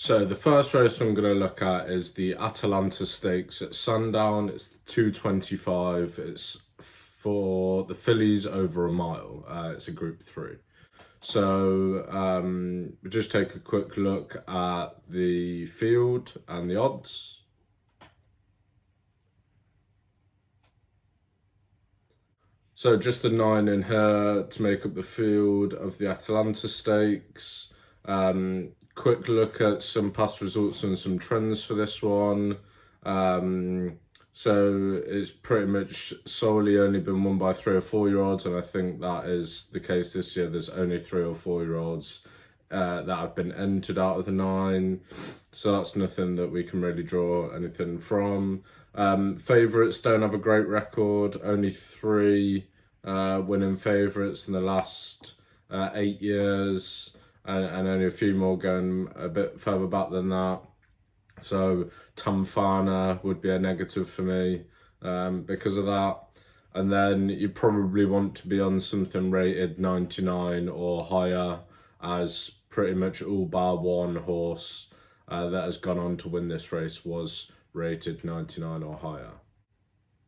So the first race I'm going to look at is the Atalanta Stakes at Sundown. It's 225. It's for the fillies over a mile. It's a Group 3. So we'll just take a quick look at the field and the odds. So just the 9 in here to make up the field of the Atalanta Stakes. Quick look at some past results and some trends for this one. So it's pretty much solely only been won by 3 or 4 year olds, and I think that is the case this year. There's only 3 or 4 year olds that have been entered out of the 9, so that's nothing that we can really draw anything from. Favourites don't have a great record, only 3 winning favourites in the last 8 years, and only a few more going a bit further back than that. So Tamfana would be a negative for me because of that. And then you probably want to be on something rated 99 or higher, as pretty much all bar one horse that has gone on to win this race was rated 99 or higher.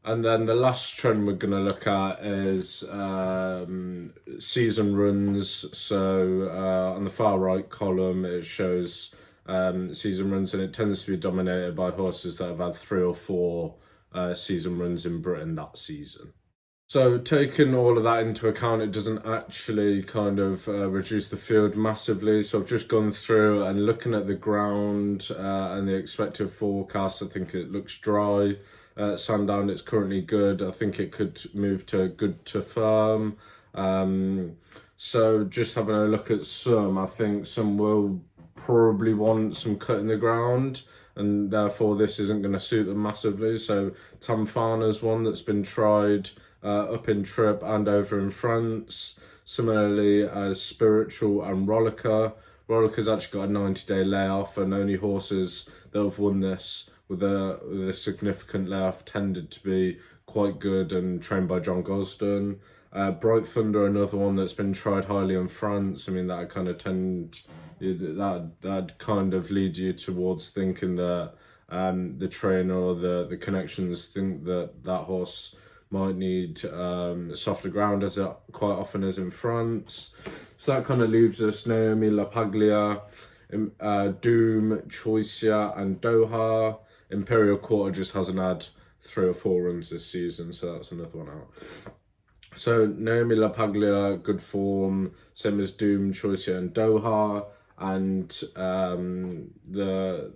And then the last trend we're going to look at is season runs. So on the far right column, it shows season runs, and it tends to be dominated by horses that have had 3 or 4 season runs in Britain that season. So taking all of that into account, it doesn't actually kind of reduce the field massively. So I've just gone through and looking at the ground and the expected forecast. I think it looks dry. Sundown, it's currently good. I think it could move to good to firm. So just having a look at some, I think some will probably want some cut in the ground, and therefore this isn't going to suit them massively. So Tamfana's one that's been tried up in Trip and over in France. Similarly as Spiritual and Rolliker. Rolliker's actually got a 90-day layoff, and only horses that have won this with a significant layoff tended to be quite good and trained by John Gosden. Bright Thunder, another one that's been tried highly in France. I mean, that kind of lead you towards thinking that the trainer or the connections think that horse might need softer ground, as it quite often is in France. So that kind of leaves us Naomi La Paglia, Doom, Choicia and Doha. Imperial Quarter just hasn't had 3 or 4 runs this season, so that's another one out. So Naomi La Paglia, good form, same as Doom, Choicia and Doha. And the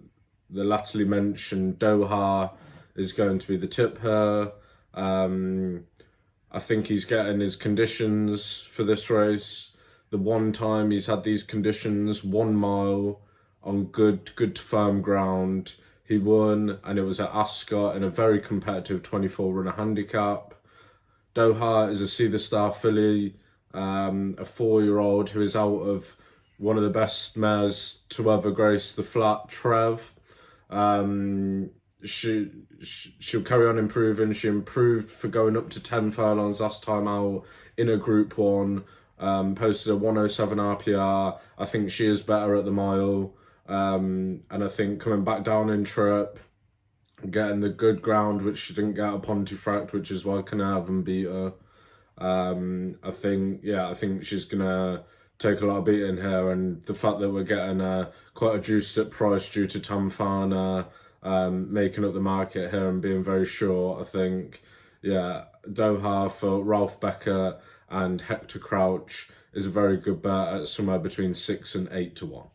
latterly mentioned Doha is going to be the tip here. I think he's getting his conditions for this race. The one time he's had these conditions, 1 mile on good firm ground, he won, and it was at Ascot in a very competitive 24-runner handicap. Doha is a See the Star filly, a 4-year-old who is out of one of the best mares to ever grace the flat, Trev. She'll carry on improving. She improved for going up to 10 furlongs last time out in a Group 1. Posted a 107 RPR. I think she is better at the mile. And I think coming back down in Trip, getting the good ground, which she didn't get at Pontefract, which is why Carnarvon beat her. I think she's gonna take a lot of beating here, and the fact that we're getting quite a juiced up price due to Tamfana making up the market here and being very short, I think, Doha for Ralph Becker and Hector Crouch is a very good bet at somewhere between 6 and 8 to 1.